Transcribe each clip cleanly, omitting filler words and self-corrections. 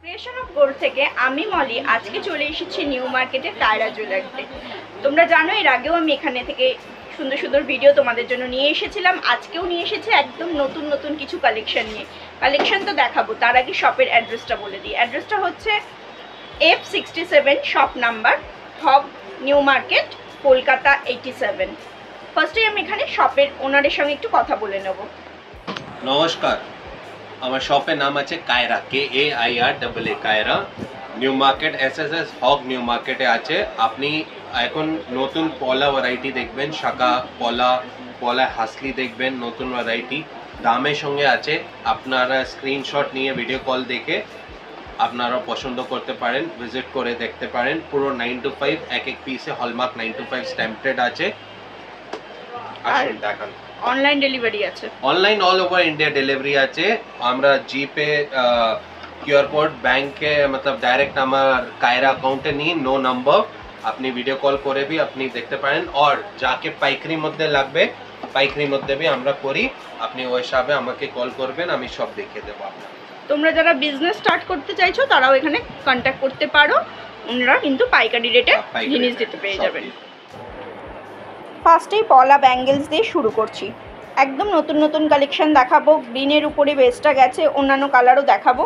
Creation of gold থেকে আমি মলি আজকে চলে এসেছি নিউ মার্কেটের কায়রা জুয়েলারিতে। তোমরা জানো এর আগেও আমি এখানে থেকে সুন্দর সুন্দর ভিডিও তোমাদের জন্য নিয়ে এসেছিলাম। আজকেও নিয়ে এসেছি একদম নতুন নতুন কিছু কালেকশন নিয়ে। কালেকশন তো দেখাবো, তার আগে শপের অ্যাড্রেসটা বলে দিই। অ্যাড্রেসটা হচ্ছে F67 শপ নাম্বার, হব নিউ মার্কেট, কলকাতা 87। ফার্স্টে আমি এখানে শপের ওনারের সঙ্গে একটু কথা বলে নেব। নমস্কার, আমার শপের নাম আছে Kairaa, KAIRAA Kairaa, new market SSS Hogg new মার্কেটে আছে। আপনি এখন নতুন পলা ভ্যারাইটি দেখবেন, শাখা পলা, পলা হাসলি দেখবেন, নতুন ভ্যারাইটি দামের সঙ্গে আছে। আপনারা স্ক্রিনশট নিয়ে ভিডিও কল দেখে আপনারা পছন্দ করতে পারেন, ভিজিট করে দেখতে পারেন। পুরো 9 to 5 এক এক পিসে হলমার্ক 9 to 5 স্ট্যাম্পেড আছে। আসুন দেখান। অনলাইন ডেলিভারি আছে, online all over India delivery আছে। আমরা জিপে কিউআর কোড ব্যাংকে মতলব ডাইরেক্ট আমার কায়রা অ্যাকাউন্টে নিয়ে নো নাম্বার আপনি ভিডিও কল করে भी আপনি দেখতে পারেন। আর যাকে পাইকারি মধ্যে লাগবে পাইকারি মধ্যে भी আমরা করি, আপনি ওই হিসাবে আমাকে কল করবেন, আমি সব দেখিয়ে দেবো আপনাকে। তোমরা যারা বিজনেস স্টার্ট করতে চাইছো তারাও এখানে কন্ট্যাক্ট করতে পারো, ওনারা কিন্তু পাইকারি রেটে জিনিস দিতে পেয়ে যাবেন। ফার্স্টেই পলা ব্যাঙ্গেলস দিয়ে শুরু করছি। একদম নতুন নতুন কালেকশন দেখাবো। গ্রিনের উপরে বেসটা গেছে, অন্যান্য কালারও দেখাবো।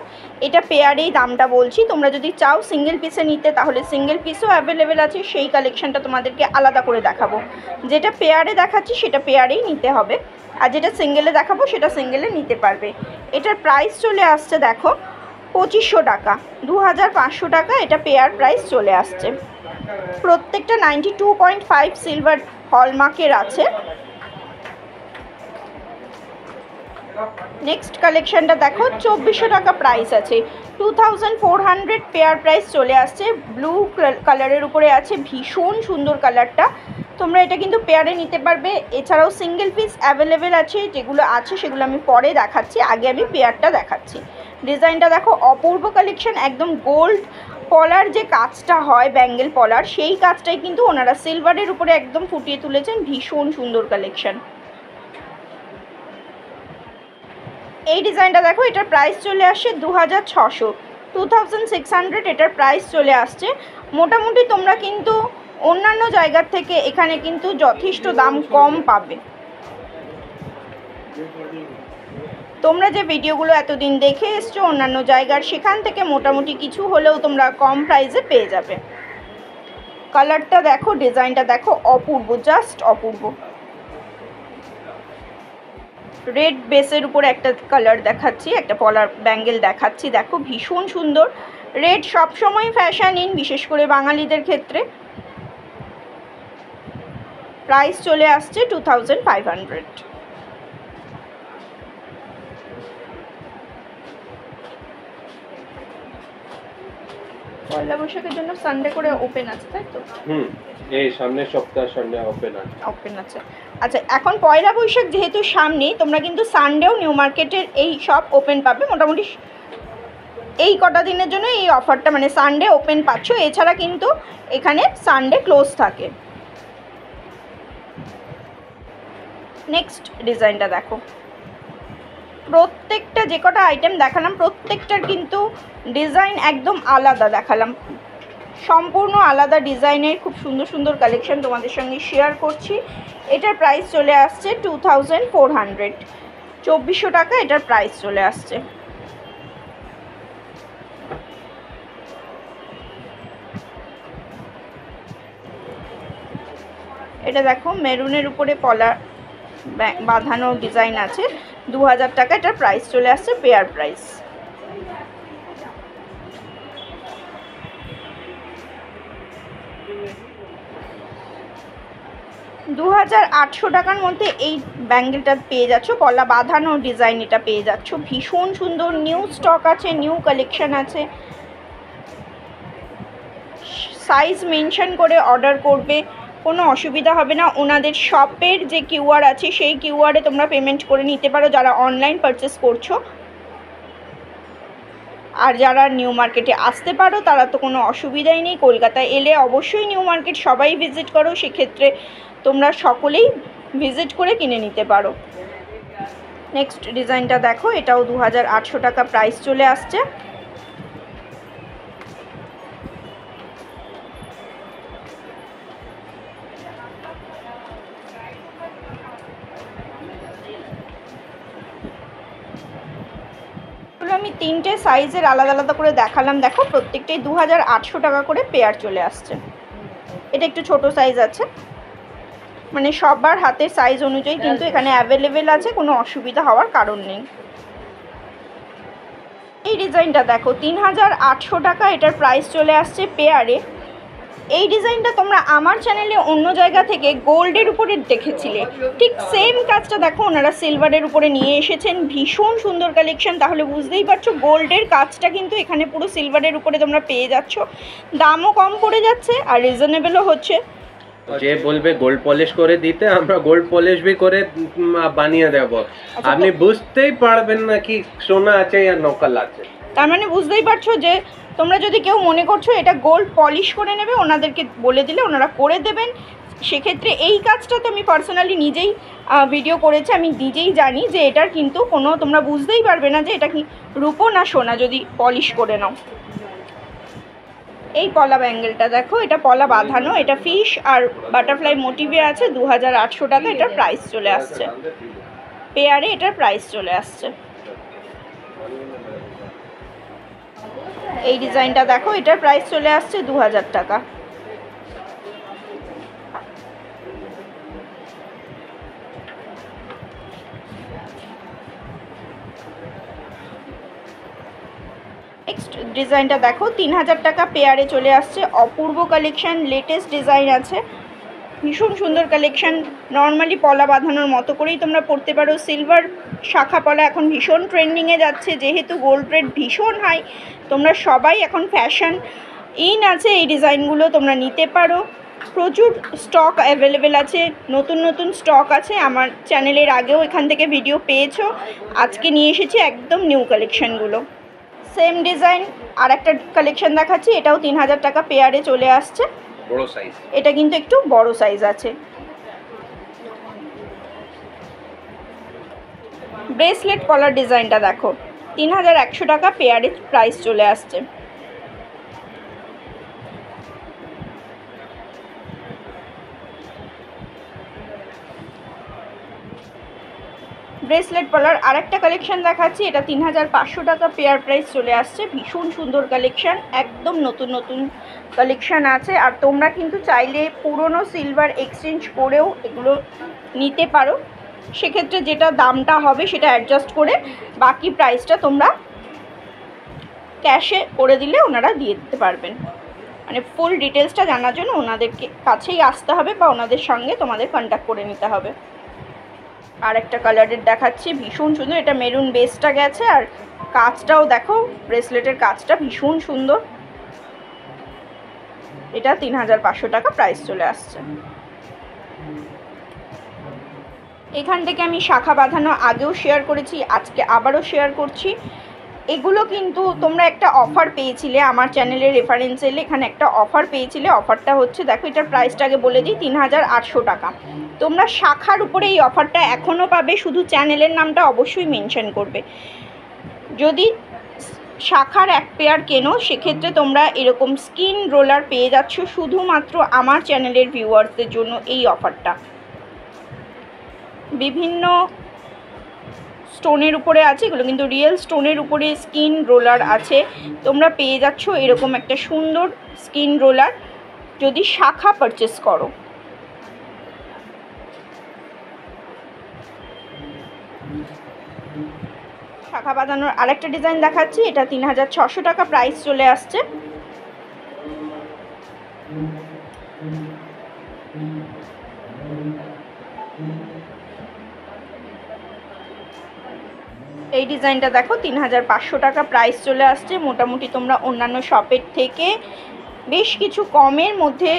এটা পেয়ারেই দামটা বলছি, তোমরা যদি চাও সিঙ্গেল পিসে নিতে তাহলে সিঙ্গেল পিসও অ্যাভেলেবেল আছে, সেই কালেকশনটা তোমাদেরকে আলাদা করে দেখাবো। যেটা পেয়ারে দেখাচ্ছি সেটা পেয়ারেই নিতে হবে, আর যেটা সিঙ্গেলে দেখাবো সেটা সিঙ্গেলে নিতে পারবে। এটার প্রাইস চলে আসছে দেখো 2500 টাকা, 2500 টাকা এটা পেয়ার প্রাইস চলে আসছে। প্রত্যেকটা 92.5 সিলভার হলমার্কের আছে। নেক্সট কালেকশনটা দেখো 2400 টাকা প্রাইস আছে, 2400 পেয়ার প্রাইস চলে আসছে। ব্লু কালারের উপরে আছে, ভীষণ সুন্দর কালারটা। তোমরা এটা কিন্তু পেয়ারে নিতে পারবে। এছাড়াও সিঙ্গেল পিস অ্যাভেলেবেল আছে, যেগুলো আছে সেগুলো আমি পরে দেখাচ্ছি, আগে আমি পেয়ারটা দেখাচ্ছি। ডিজাইনটা দেখো অপূর্ব কালেকশন, একদম গোল্ড পলার যে কাজটা হয় ব্যাঙ্গেল পলার, সেই কাজটাই কিন্তু ওনারা সিলভারের উপরে একদম ফুটিয়ে তুলেছেন। ভীষণ সুন্দর কালেকশন। এই ডিজাইনটা দেখো, এটার প্রাইস চলে আসছে 2600, 2600 এটার প্রাইস চলে আসছে। মোটামুটি তোমরা কিন্তু অন্যান্য জায়গার থেকে এখানে কিন্তু যথেষ্ট দাম কম পাবে। তোমরা যে ভিডিওগুলো এতদিন দেখে এসছো অন্যান্য জায়গার, সেখান থেকে মোটামুটি কিছু হলেও তোমরা কম প্রাইসে পেয়ে যাবে। কালারটা দেখো, ডিজাইনটা দেখো, অপূর্ব, জাস্ট অপূর্ব। রেড বেসের উপরে একটা কালার দেখাচ্ছি, একটা পলার ব্যাঙ্গেল দেখাচ্ছি, দেখো ভীষণ সুন্দর। রেড সবসময় ফ্যাশন ইন, বিশেষ করে বাঙালিদের ক্ষেত্রে। প্রাইস চলে আসছে 2500। পয়লা বৈশাখের জন্য সানডে করে ওপেন আছে, তাই তো? এই সামনের সপ্তাহ সানডে ওপেন আছে। আচ্ছা, এখন পয়লা বৈশাখ যেহেতু সামনে, তোমরা কিন্তু সানডেও নিউ মার্কেটের এই শপ ওপেন পাবে। মোটামুটি এই কটা দিনের জন্য এই অফারটা, মানে সানডে ওপেন পাচ্ছ। এছাড়া কিন্তু এখানে সানডে ক্লোজ থাকে। নেক্সট ডিজাইনটা দেখো, প্রত্যেকটা যে কটা আইটেম দেখালাম প্রত্যেকটার কিন্তু ডিজাইন একদম আলাদা দেখালাম, সম্পূর্ণ আলাদা ডিজাইনের খুব সুন্দর সুন্দর কালেকশন তোমাদের সঙ্গে শেয়ার করছি। এটার প্রাইস চলে আসছে 2400, 2400 টাকা এটার প্রাইস চলে আসছে। এটা দেখো মেরুনের উপরে পলা বাঁধানো ডিজাইন আছে, 2000 টাকা এটার প্রাইস চলে আসছে, পেয়ার প্রাইস। টাকার মধ্যে এই ব্যাঙ্গেলটা পেয়ে যাচ্ছ, পলা বাঁধানো ডিজাইন এটা পেয়ে যাচ্ছ। ভীষণ সুন্দর, নিউ স্টক আছে, নিউ কালেকশন আছে। সাইজ মেনশন করে অর্ডার করবে, কোনো অসুবিধা হবে না। ওনাদের শপের যে কিউআর আছে সেই কিউআরে তোমরা পেমেন্ট করে নিতে পারো যারা অনলাইন পারচেস করছো। আর যারা নিউ মার্কেটে আসতে পারো তারা তো কোনো অসুবিধাই নেই। কলকাতায় এলে অবশ্যই নিউ মার্কেট সবাই ভিজিট করো, সেক্ষেত্রে তোমরা সকলেই ভিজিট করে কিনে নিতে পারো। নেক্সট ডিজাইনটা দেখো, এটাও 2800 টাকা প্রাইস চলে আসছে। আমি 3টে সাইজের আলাদা আলাদা করে দেখালাম। দেখো প্রত্যেকটাই 2800 টাকা করে পেয়ার চলে আসছে। এটা একটু ছোট সাইজ আছে, মানে সবার হাতের সাইজ অনুযায়ী কিন্তু এখানে অ্যাভেলেবেল আছে, কোনো অসুবিধা হওয়ার কারণ নেই। এই ডিজাইনটা দেখো 3800 টাকা এটার প্রাইস চলে আসছে পেয়ারে। এই ডিজাইনটা তোমরা আমার চ্যানেলে অন্য জায়গা থেকে গোল্ডের উপরে দেখেছিলে, ঠিক সেম কাজটা দেখো ওনারা সিলভারের উপরে নিয়ে এসেছেন। ভীষণ সুন্দর কালেকশন, তাহলে বুঝতেই পারছো গোল্ডের কাজটা কিন্তু এখানে পুরো সিলভারের উপরে তোমরা পেয়ে যাচ্ছ। দামও কম পড়ে যাচ্ছে আর রিজনেবলও হচ্ছে। যে বলবে গোল্ড পলিশ করে দিতে, আমরা গোল্ড পলিশ भी করে বানিয়ে দেব। আপনি বুঝতেই পারবেন না কি সোনা আছে या নকল আছে। তার মানে বুঝতেই পারছো যে তোমরা যদি কেউ মনে করছো এটা গোল্ড পলিশ করে নেবে, ওনাদেরকে বলে দিলে ওনারা করে দেবেন। সেক্ষেত্রে এই কাজটা তো আমি পার্সোনালি নিজেই ভিডিও করেছি, আমি নিজেই জানি যে এটার কিন্তু কোনো তোমরা বুঝতেই পারবে না যে এটা কি রূপো না সোনা যদি পলিশ করে নাও। এই পলা ব্যাঙ্গেলটা দেখো, এটা পলা বাঁধানো, এটা ফিশ আর বাটারফ্লাই মোটিভে আছে। 2800 টাকা এটার প্রাইস চলে আসছে পেয়ারে, এটার প্রাইস চলে আসছে। এই ডিজাইনটা দেখো, এটার প্রাইস চলে আসছে 2000 টাকা। নেক্সট ডিজাইনটা দেখো 3000 টাকা পেয়ারে চলে আসছে। অপূর্ব কালেকশন, লেটেস্ট ডিজাইন আছে, ভীষণ সুন্দর কালেকশন। নর্মালি পলা বাঁধানোর মতো করেই তোমরা পরতে পারো। সিলভার শাখা পলা এখন ভীষণ ট্রেন্ডিংয়ে যাচ্ছে, যেহেতু গোল্ড রেট ভীষণ হাই, তোমরা সবাই এখন ফ্যাশন ইন আছে, এই ডিজাইনগুলো তোমরা নিতে পারো। প্রচুর স্টক অ্যাভেলেবেল আছে, নতুন নতুন স্টক আছে। আমার চ্যানেলের আগেও এখান থেকে ভিডিও পেয়েছো, আজকে নিয়ে এসেছি একদম নিউ কালেকশানগুলো। সেম ডিজাইন আর একটা কালেকশন দেখাচ্ছি, এটাও 3000 টাকা পেয়ারে চলে আসছে। বড় সাইজ, এটা কিন্তু একটু বড় সাইজ আছে। ব্রেসলেট পলার ডিজাইনটা দেখো 3100 টাকা পেয়ারে প্রাইস চলে আসছে। ব্রেসলেট পলার আরেকটা কালেকশন দেখাচ্ছি, এটা 3500 টাকা পেয়ার প্রাইস চলে আসছে। ভীষণ সুন্দর কালেকশন, একদম নতুন নতুন কালেকশন আছে। আর তোমরা কিন্তু চাইলে পুরনো সিলভার এক্সচেঞ্জ করেও এগুলো নিতে পারো। সেক্ষেত্রে যেটা দামটা হবে সেটা অ্যাডজাস্ট করে বাকি প্রাইসটা তোমরা ক্যাশে করে দিলে ওনারা দিয়ে দিতে পারবেন। মানে ফুল ডিটেলসটা জানার জন্য ওনাদেরকে কাছেই আসতে হবে বা ওনাদের সঙ্গে তোমাদের কন্ট্যাক্ট করে নিতে হবে। আর একটা কালারের দেখাচ্ছি, ভীষণ সুন্দর, এটা মেরুন বেসটা গেছে আর কাজটাও দেখো, ব্রেসলেটের কাজটা ভীষণ সুন্দর। এটা 3500 টাকা প্রাইস চলে আসছে। এখান থেকে আমি শাখা বাঁধানো আগেও শেয়ার করেছি, আজকে আবারও শেয়ার করছি। এগুলো কিন্তু তোমরা একটা অফার পেয়েছিলে আমার চ্যানেলের রেফারেন্স এলে, এখানে একটা অফার পেয়েছিলে। অফারটা হচ্ছে দেখো, এটার প্রাইসটা আগে বলে দিই, 3800 টাকা। তোমরা শাখার উপরে এই অফারটা এখনও পাবে, শুধু চ্যানেলের নামটা অবশ্যই মেনশন করবে। যদি শাখার এক পেয়ার কেনো সেক্ষেত্রে তোমরা এরকম স্কিন রোলার পেয়ে যাচ্ছ শুধুমাত্র আমার চ্যানেলের ভিউয়ার্সদের জন্য এই অফারটা। বিভিন্ন স্টোনের উপরে আছে, এগুলো কিন্তু রিয়েল স্টোনের উপরে স্কিন রোলার আছে। তোমরা পেয়ে যাচ্ছ এরকম একটা সুন্দর স্কিন রোলার যদি শাখা পারচেস করো। শাখা বাঁধানোর আরেকটা ডিজাইন দেখাচ্ছি, এটা 3600 টাকা প্রাইস চলে আসছে। এই ডিজাইনটা দেখো 3500 টাকা প্রাইস চলে আসছে। মোটামুটি তোমরা অন্যান্য শপের থেকে বেশ কিছু কমের মধ্যে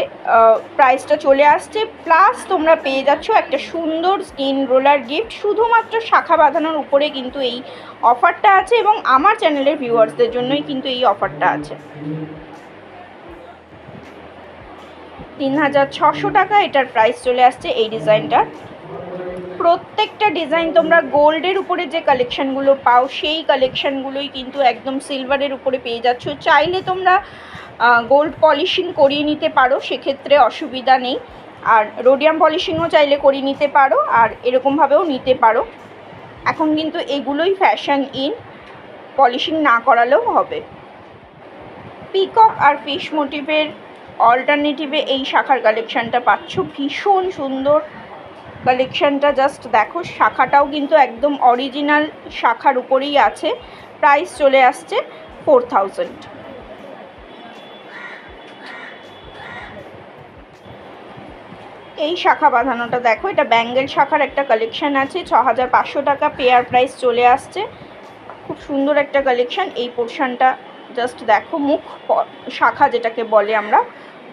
প্রাইসটা চলে আসছে। প্লাস তোমরা পেয়ে যাচ্ছ একটা সুন্দর স্কিন রোলার গিফট। শুধুমাত্র শাখা বাঁধানোর উপরে কিন্তু এই অফারটা আছে এবং আমার চ্যানেলের ভিউয়ার্সদের জন্যই কিন্তু এই অফারটা আছে। 3600 টাকা এটার প্রাইস চলে আসছে এই ডিজাইনটার। প্রত্যেকটা ডিজাইন তোমরা গোল্ডের উপরে যে কালেকশানগুলো পাও সেই কালেকশানগুলোই কিন্তু একদম সিলভারের উপরে পেয়ে যাচ্ছ। চাইলে তোমরা গোল্ড পলিশিং করিয়ে নিতে পারো, সেক্ষেত্রে অসুবিধা নেই। আর রোডিয়াম পলিশিংও চাইলে করিয়ে নিতে পারো, আর এরকমভাবেও নিতে পারো। এখন কিন্তু এগুলোই ফ্যাশন ইন। পলিশিং না করালেও হবে। পিকক আর ফিশ মোটিভের অল্টারনেটিভে এই শাখার কালেকশানটা পাচ্ছ, ভীষণ সুন্দর কালেকশানটা। জাস্ট দেখো, শাখাটাও কিন্তু একদম অরিজিনাল শাখার উপরেই আছে। প্রাইস চলে আসছে 4000। এই শাখা বাঁধানোটা দেখো, এটা ব্যাঙ্গেল শাখার একটা কালেকশান আছে, 6500 টাকা পেয়ার প্রাইস চলে আসছে। খুব সুন্দর একটা কালেকশান। এই পোর্শনটা জাস্ট দেখো, মুখ শাখা যেটাকে বলে আমরা,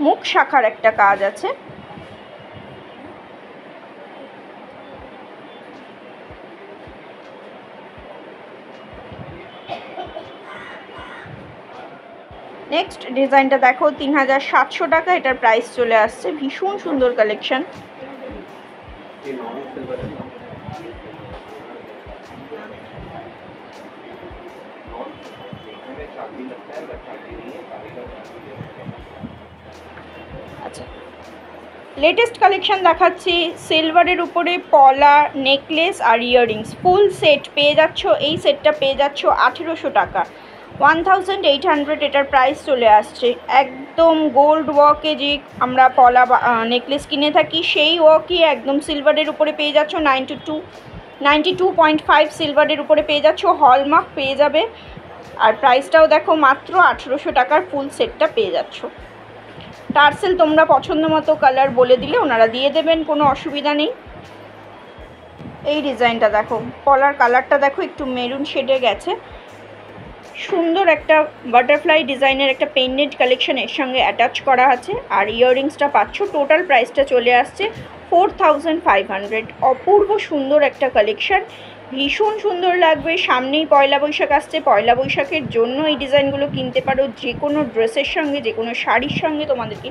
মুখ শাখার একটা কাজ আছে। নেক্সট ডিজাইনটা দেখো, 3700 টাকা এটার প্রাইস চলে আসছে। ভীষণ সুন্দর কালেকশন। আচ্ছা, লেটেস্ট কালেকশন দেখাচ্ছি। সিলভারের উপরে পলা, নেকলেস আর ইয়াররিংস ফুল সেট পেয়ে যাচ্ছ। এই সেটটা পেয়ে যাচ্ছ 1800 টাকা, 1800 এটার প্রাইস চলে আসছে। একদম গোল্ড ওয়ার্কে যে আমরা পলা নেকলেস কিনে থাকি, সেই ওয়ার্কই একদম সিলভারের উপরে পেয়ে যাচ্ছ। 92.5 সিলভারের উপরে পেয়ে যাচ্ছ, হলমার্ক পেয়ে যাবে। আর প্রাইসটাও দেখো, মাত্র 1800 টাকার ফুল সেটটা পেয়ে যাচ্ছ। টার্সেল তোমরা পছন্দ মতো কালার বলে দিলে ওনারা দিয়ে দেবেন, কোনো অসুবিধা নেই। এই ডিজাইনটা দেখো, পলার কালারটা দেখো একটু মেরুন শেডে গেছে। সুন্দর একটা বাটারফ্লাই ডিজাইনের একটা পেন্ডেন্ট কালেকশন এর সঙ্গে অ্যাটাচ করা আছে। আর ইয়াররিংসটা পাচ্ছ। টোটাল প্রাইসটা চলে আসছে 4500। অপূর্ব সুন্দর একটা কালেকশন, ভীষণ সুন্দর লাগবে। সামনেই পয়লা বৈশাখ আসছে, পয়লা বৈশাখের জন্য এই ডিজাইনগুলো কিনতে পারো। যে কোনো ড্রেসের সঙ্গে, যে কোনো শাড়ির সঙ্গে তোমাদেরকে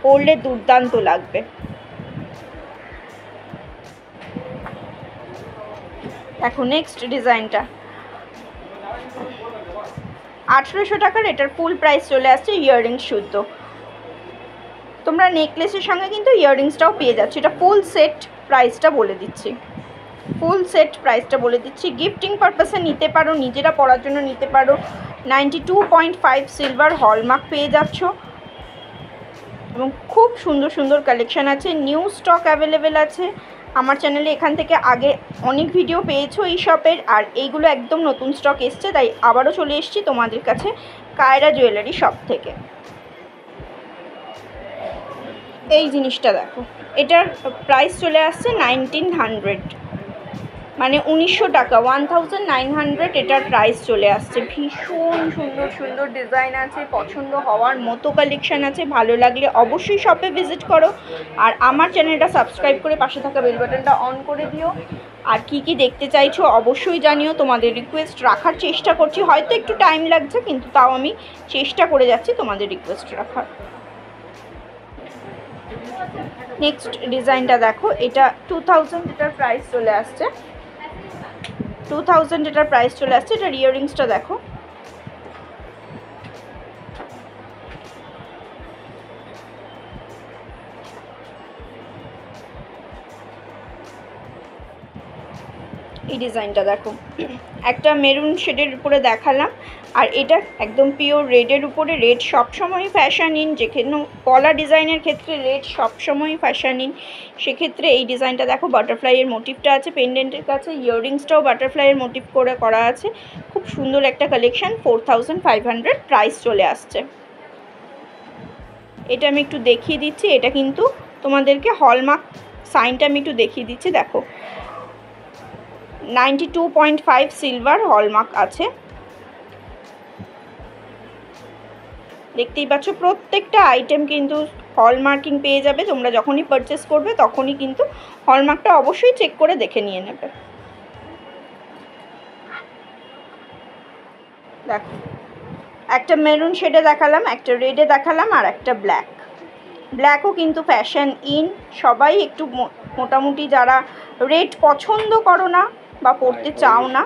পরলে দুর্দান্ত লাগবে। দেখো নেক্সট ডিজাইনটা 1800 টাকার, এটার ফুল প্রাইস চলে আসছে ইয়াররিংস শুদ্ধ। তোমরা নেকলেসের সঙ্গে কিন্তু ইয়াররিংসটাও পেয়ে যাচ্ছ। এটা ফুল সেট প্রাইসটা বলে দিচ্ছি, ফুল সেট প্রাইসটা বলে দিচ্ছি। গিফটিং পারপাসে নিতে পারো, নিজেরা পরার জন্য নিতে পারো। 92.5 সিলভার হলমার্ক পেয়ে যাচ্ছ এবং খুব সুন্দর সুন্দর কালেকশান আছে। নিউ স্টক অ্যাভেলেবেল আছে আমার চ্যানেলে। এখান থেকে আগে অনেক ভিডিও পেয়েছো এই শপের, আর এইগুলো একদম নতুন স্টক এসছে, তাই আবারও চলে এসেছি তোমাদের কাছে কায়রা জুয়েলারি শপ থেকে। এই জিনিসটা দেখো, এটার প্রাইস চলে আসছে 1900, মানে 1900 টাকা, 1900 এটার প্রাইস চলে আসছে। ভীষণ সুন্দর সুন্দর ডিজাইন আছে, পছন্দ হওয়ার মতো কালেকশান আছে। ভালো লাগলে অবশ্যই শপে ভিজিট করো, আর আমার চ্যানেলটা সাবস্ক্রাইব করে পাশে থাকা বেল বাটনটা অন করে দিও। আর কি কি দেখতে চাইছো অবশ্যই জানিও, তোমাদের রিকোয়েস্ট রাখার চেষ্টা করছি। হয়তো একটু টাইম লাগছে, কিন্তু তাও আমি চেষ্টা করে যাচ্ছি তোমাদের রিকোয়েস্ট রাখার। নেক্সট ডিজাইনটা দেখো, এটা 2000 এটার প্রাইস চলে আসছে। 2000 এটার প্রাইস চলে আসছে। এটার ইয়াররিংসটা দেখো, এই ডিজাইনটা দেখো, একটা মেরুন শেডের উপরে দেখালাম, আর এটা একদম পিওর রেডের উপরে। রেড সবসময়ই ফ্যাশন ইন, যেখানে পলা ডিজাইনের ক্ষেত্রে রেড সবসময়ই ফ্যাশন ইন, সেক্ষেত্রে এই ডিজাইনটা দেখো, বাটারফ্লাইয়ের মোটিভটা আছে পেন্ডেন্টের কাছে, ইয়াররিংসটাও বাটারফ্লাইয়ের মোটিভ করে করা আছে। খুব সুন্দর একটা কালেকশান। 4500 প্রাইস চলে আসছে। এটা আমি একটু দেখিয়ে দিচ্ছি, এটা কিন্তু তোমাদেরকে হলমার্ক সাইনটা আমি একটু দেখিয়ে দিচ্ছি। দেখো 92.5 সিলভার হলমার্ক আছে, দেখতেই পাচ্ছ। প্রত্যেকটা আইটেম কিন্তু হলমার্কিং পেয়ে যাবে। তোমরা যখনই পারচেস করবে তখনই কিন্তু হলমার্কটা অবশ্যই চেক করে দেখে নিয়ে নেবে। দেখো, একটা মেরুন শেডে দেখালাম, একটা রেডে দেখালাম, আর একটা ব্ল্যাক। ব্ল্যাকও কিন্তু ফ্যাশন ইন। সবাই একটু মোটামুটি যারা রেড পছন্দ করো না বা পরতে চাও না,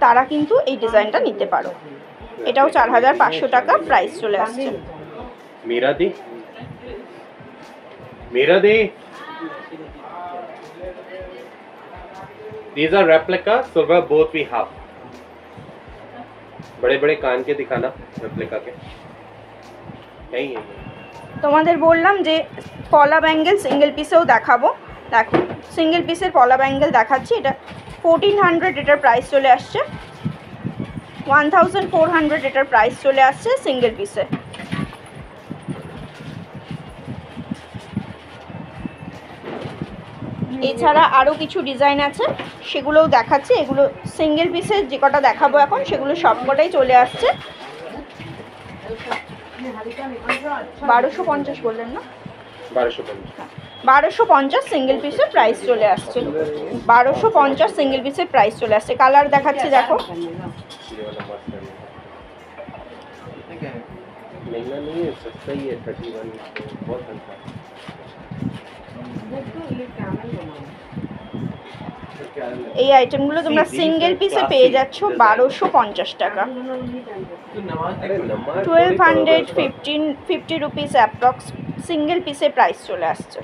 তারা কিন্তু এই ডিজাইনটা নিতে পারো। এটাও 4500 টাকা প্রাইস চলে আসছে। These are replica silver both we have. बड़े बड़े कान के दिखाना replica के यही है। তোমাদের বললাম যে পলা ব্যাঙ্গেল সিঙ্গেল পিসেও দেখাবো। দেখো সিঙ্গেল পিসের পলা ব্যাঙ্গেল দেখাচ্ছি। এটা 1400 এটার প্রাইস চলে আসছে, 1400 এটার প্রাইস চলে আসছে সিঙ্গেল পিসে। এছাড়া আরও কিছু ডিজাইন আছে, সেগুলোও দেখাচ্ছি। এগুলো সিঙ্গেল পিসের যে কটা দেখাবো এখন, সেগুলো সব কটাই চলে আসছে 1250 বললেন না? 1250 সিঙ্গেল পিসের প্রাইস চলে আসছে, 1250 সিঙ্গেল পিসের প্রাইস চলে আসছে। কালার দেখাচ্ছি দেখো। महंगा नहीं है, सस्ता ही है, 31 बहुत हल्का है। এই আইটেমগুলো তোমরা সিঙ্গেল পিসে পেয়ে যাচ্ছ 1250 টাকা, 1250 রুপিস অ্যাপ্রক্স সিঙ্গেল পিসে প্রাইস চলে আসছে।